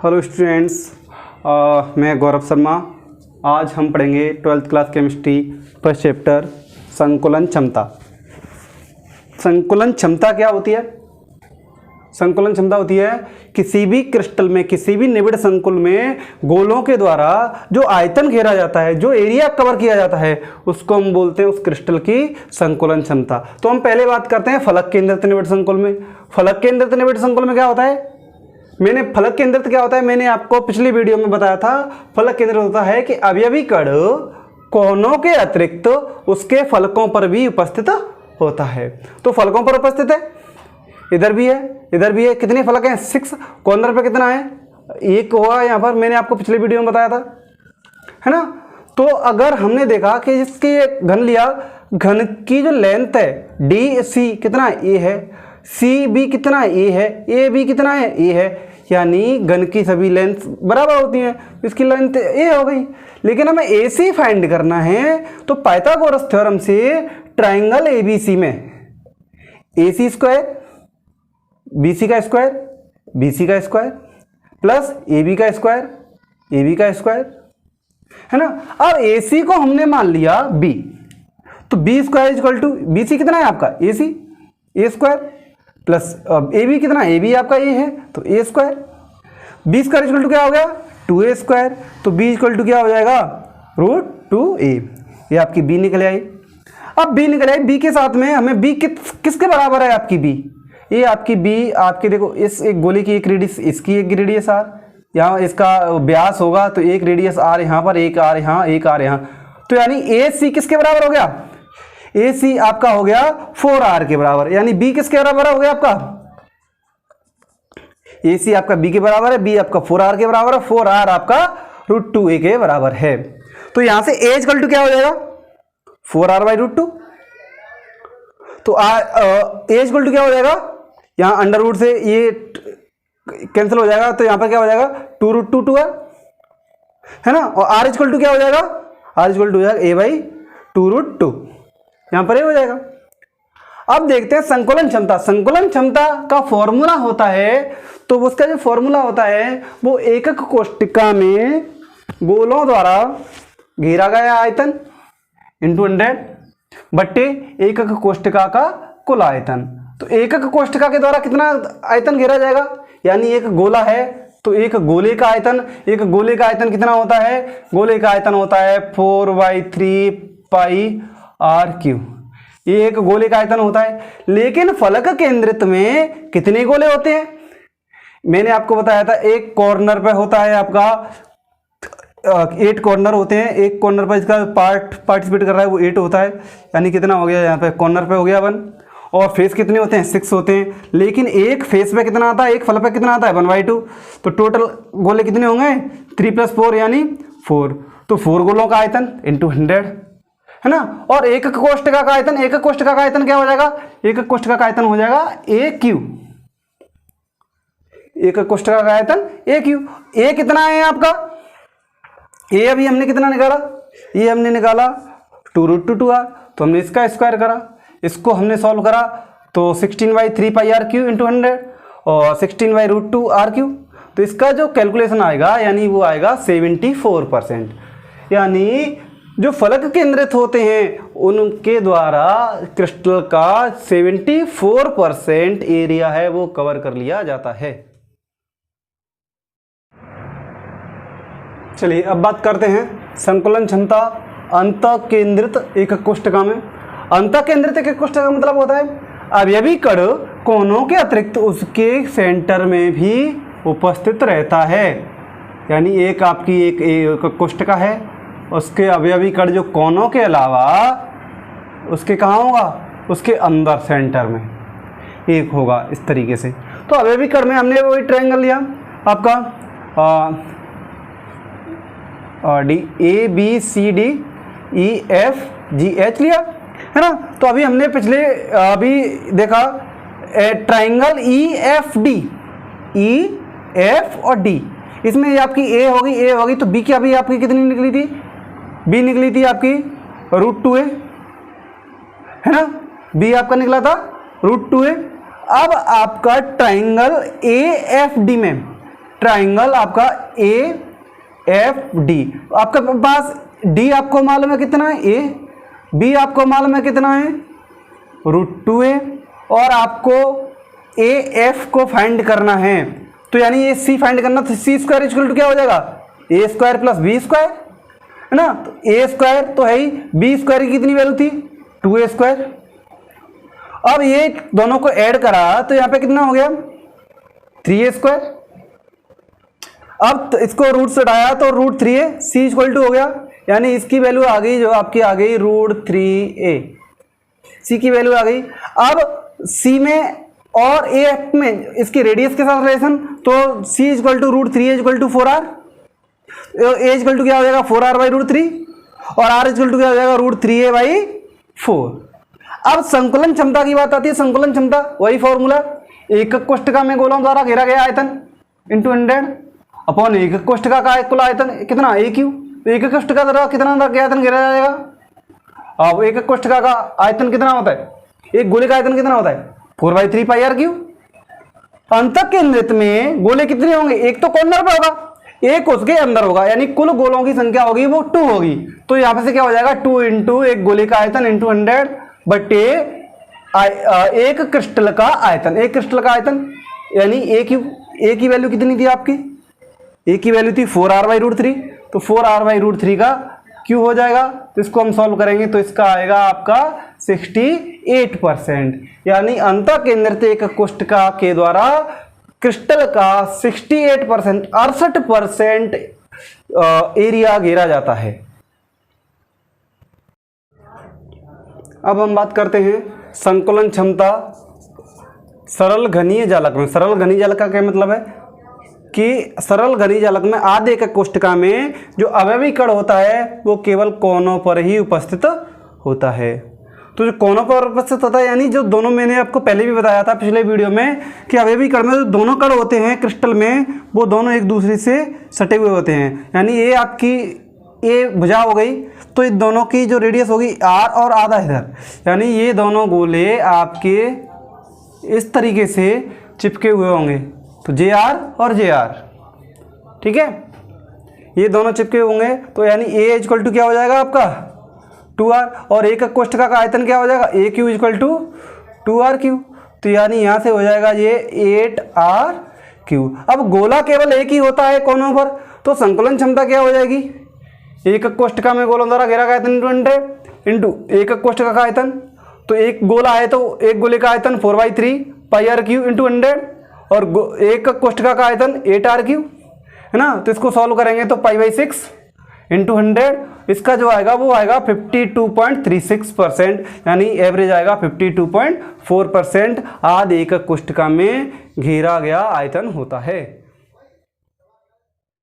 Hello students, मैं गौरव शर्मा। आज हम पढ़ेंगे 12th class chemistry first chapter संकुलन क्षमता। संकुलन क्षमता क्या होती है? संकुलन क्षमता होती है किसी भी क्रिस्टल में, किसी भी निबिड़ संकुल में गोलों के द्वारा जो आयतन घेरा जाता है, जो एरिया कवर किया जाता है, उसको हम बोलते हैं उस क्रिस्टल की संकुलन क्षमता। तो हम पहले बात करते हैं फलक केंद्रित निबिड़ संकुल में। फलक केंद्रित निबिड़ संकुल में क्या होता है? फलक केंद्रित क्या होता है मैंने आपको पिछली वीडियो में बताया था। फलक केंद्रित होता है कि अवयवी कण कोनों के अतिरिक्त उसके फलकों पर भी उपस्थित होता है। तो फलकों पर उपस्थित है, इधर भी है, इधर भी है। कितने फलक हैं? 6। कॉर्नर पे कितना है? 1 हुआ यहाँ पर, मैंने आपको पिछले वीडियो में बताया था, है ना। तो अगर हमने देखा कि इसके घन लिया, घन की जो लेंथ है डी सी कितना ए है, सी बी कितना ए है, ए बी कितना है ए है, यानी घन की सभी लेंथ बराबर होती हैं, इसकी लेंथ ए हो गई। लेकिन हमें ए सी फाइंड करना है, तो पाइथागोरस थ्योरम से ट्राइंगल ए बी सी में ए सी स्क्वायर बी सी का स्क्वायर, बी सी का स्क्वायर प्लस ए बी का स्क्वायर, ए बी का स्क्वायर, है ना। अब ए सी को हमने मान लिया बी, तो B square equal to B C कितना है आपका A C, A square plus A B कितना, ए बी आपका ए है तो A square. B square equal to क्या हो गया? 2a square. तो बी इक्वल टू क्या हो जाएगा? √2a। ये आपकी बी निकल आई। अब बी निकल आई, बी के साथ में हमें बी किसके बराबर है आपकी बी? ये आपकी बी आपके देखो, इस एक गोले की एक रेडियस, इसकी एक रेडियस आर, यहाँ इसका व्यास होगा तो एक रेडियस आर यहाँ पर, एक आर यहाँ, एक आर यहाँ। तो यानी ए सी किसके बराबर हो गया? ए सी आपका हो गया 4r के बराबर। यानी बी किसके बराबर हो गया आपका? ए सी आपका बी के बराबर है, बी आपका 4r के बराबर है, 4r आपका √2a के बराबर है। तो यहां से a इक्वल टू क्या हो जाएगा? 4r/√2। तो a इक्वल टू क्या हो जाएगा? यहां अंडर रूट से ये कैंसिल हो जाएगा, तो यहां पर क्या हो जाएगा? 2√2 है ना। और r इक्वल टू क्या हो जाएगा? r इक्वल टू हो जाएगा a/2√2, यहां पर ये हो जाएगा। अब देखते हैं संकुलन क्षमता। संकुलन क्षमता का फॉर्मूला होता है, तो उसका जो फॉर्मूला होता है वो एकक कोष्टिका में गोलों द्वारा घेरा गया आयतन इंटू 100 बट्टे एकक कोष्टिका का कुल आयतन। तो एकक कोष्टिका के द्वारा कितना आयतन घेरा जाएगा? यानी एक गोला है तो एक गोले का आयतन, एक गोले का आयतन कितना होता है? गोले का आयतन होता है 4/3πr³। ये एक गोले का आयतन होता है। लेकिन फलक केंद्रित में कितने गोले होते हैं? मैंने आपको बताया था एक कॉर्नर पे होता है आपका 8 कॉर्नर होते हैं। एक कॉर्नर पर इसका पार्टिसिपेट कर रहा है वो 8 होता है, यानी कितना हो गया? यहाँ पे कॉर्नर पे हो गया 1। और फेस कितने होते हैं? 6 होते हैं। लेकिन एक फेस पे कितना आता है? एक फलक पे कितना आता है? 1/2। तो टोटल गोले कितने होंगे? 3 + 4 यानी 4। तो 4 गोलों का आयतन इंटू 100, है ना। और एकक कोष्टिका का आयतन, एकक कोष्टिका का आयतन क्या हो जाएगा? एकक कोष्टिका का आयतन हो जाएगा AQ। एकक कोष्टिका का आयतन AQ। ए कितना है आपका? ए अभी हमने कितना निकाला? ये हमने निकाला 2√2r। तो हमने इसका स्क्वायर करा, इसको हमने सॉल्व करा तो 16/3πr³ इंटू 100 और 16/√2r³। तो इसका जो कैलकुलेशन आएगा यानी वो आएगा 74%। यानी जो फलक केंद्रित होते हैं उनके द्वारा क्रिस्टल का 74% एरिया है वो कवर कर लिया जाता है। चलिए अब बात करते हैं संकुलन क्षमता अंतः केंद्रित एकक कोष्टिका में। अंतः केंद्रित एकक कोष्टिका का मतलब होता है अवयवी कण कोनों के अतिरिक्त उसके सेंटर में भी उपस्थित रहता है। यानी एक आपकी एक एकक कोष्टिका है, उसके अवयवी कण जो कोनों के अलावा उसके कहाँ होगा? उसके अंदर सेंटर में एक होगा, इस तरीके से। तो अवयवी कण में हमने वही ट्रायंगल लिया आपका ABCDEFGH लिया, है ना। तो अभी हमने अभी देखा ट्रायंगल EF और D, इसमें ये आपकी ए होगी तो बी की अभी आपकी कितनी निकली थी? बी निकली थी आपकी √2a, है ना। बी आपका निकला था √2a। अब आपका ट्राइंगल AFD में ट्राइंगल आपका AFD। आपके पास D आपको मालूम है कितना है, A, B आपको मालूम है कितना है √2a, और आपको AF को फाइंड करना है, तो यानी ये C फाइंड करना, तो C स्क्वायर इक्वल टू क्या हो जाएगा, A square plus B square, है ना। तो A स्क्वायर तो है ही, B स्क्वायर की कितनी वैल्यू थी 2a स्क्वायर। अब ये दोनों को ऐड करा तो यहाँ पे कितना हो गया 3a स्क्वायर। अब तो इसको रूट से हटाया तो √3a, C इक्वल टू हो गया, यानी इसकी वैल्यू आ गई, जो आपकी आ गई √3a, C की वैल्यू आ गई। अब C में और AF में इसकी रेडियस के साथ रिलेशन, तो C equal to √3a equal to 4r, A equal to क्या हो जाएगा 4r बाई √3, और R इक्वल टू क्या हो जाएगा √3a बाई 4। अब संकुलन क्षमता की बात आती है। संकुलन क्षमता वही फॉर्मूला, एकक कोष्ठका में गोलों द्वारा घेरा गया आयतन इंटू 100 अपॉन एकक कोष्ठका का कुल आयतन कितना AQ, तो एकक कोष्ठका द्वारा कितना आयतन घेरा जाएगा। अब एकक कोष्ठका का आयतन कितना होता है, एक गोले का आयतन कितना होता है 4/3 पाई r क्यूब। अंतः केंद्रित में गोले कितने होंगे, एक तो कॉर्नर पे होगा, एक उसके अंदर होगा, यानी कुल गोलों की संख्या होगी वो 2 होगी। तो यहाँ पे से क्या हो जाएगा 2 इंटू एक गोले का आयतन इंटू 100 बटे एक क्रिस्टल का आयतन, एक क्रिस्टल का आयतन यानी A की वैल्यू कितनी थी आपकी, A की वैल्यू थी 4r बाई √3, तो 4r बाई √3 का क्यू हो जाएगा। तो इसको हम सॉल्व करेंगे तो इसका आएगा आपका 68%, यानी अंतः केंद्रित एकक कोष्ठका के द्वारा क्रिस्टल का 68% 68% एरिया घेरा जाता है। अब हम बात करते हैं संकुलन क्षमता सरल घनीय जालक में। सरल घनीय जालक का क्या मतलब है कि सरल घनीय जालक में आधे एकक कोष्ठका में जो अवयवी कण होता है वो केवल कोनों पर ही उपस्थित होता है। तो जो कोनों पर उपस्थित होता है यानी जो दोनों, मैंने आपको पहले भी बताया था पिछले वीडियो में कि अवयवी कण में जो दोनों कण होते हैं क्रिस्टल में वो दोनों एक दूसरे से सटे हुए होते हैं। यानी ये आपकी ये भुजा हो गई तो इन दोनों की जो रेडियस होगी r और आधा इधर, यानी ये दोनों गोले आपके इस तरीके से चिपके हुए होंगे, तो JR और JR, ठीक है, ये दोनों चिपके होंगे। तो यानी A इक्वल टू क्या हो जाएगा आपका 2r, और एकक कोष्ठका का आयतन क्या हो जाएगा AQ इक्वल टू 2r3। तो यानी यहाँ से हो जाएगा ये 8r3। अब गोला केवल एक ही होता है कोनों पर, तो संकुलन क्षमता क्या हो जाएगी, एकक कोष्ठका में गोलों द्वारा घेरा गया आयतन इंटू एकक कोष्ठका का आयतन। तो एक गोला है तो एक गोले का आयतन 4/3 पाई r क्यूब इंटू 100, और एकक कोष्ठका का आयतन 8r क्यूब, है ना। तो इसको सॉल्व करेंगे तो π/6 इंटू 100, इसका जो आएगा वो आएगा 52.36%, यानी एवरेज आएगा 52.4% आधे एकक कोष्ठका में घेरा गया आयतन होता है।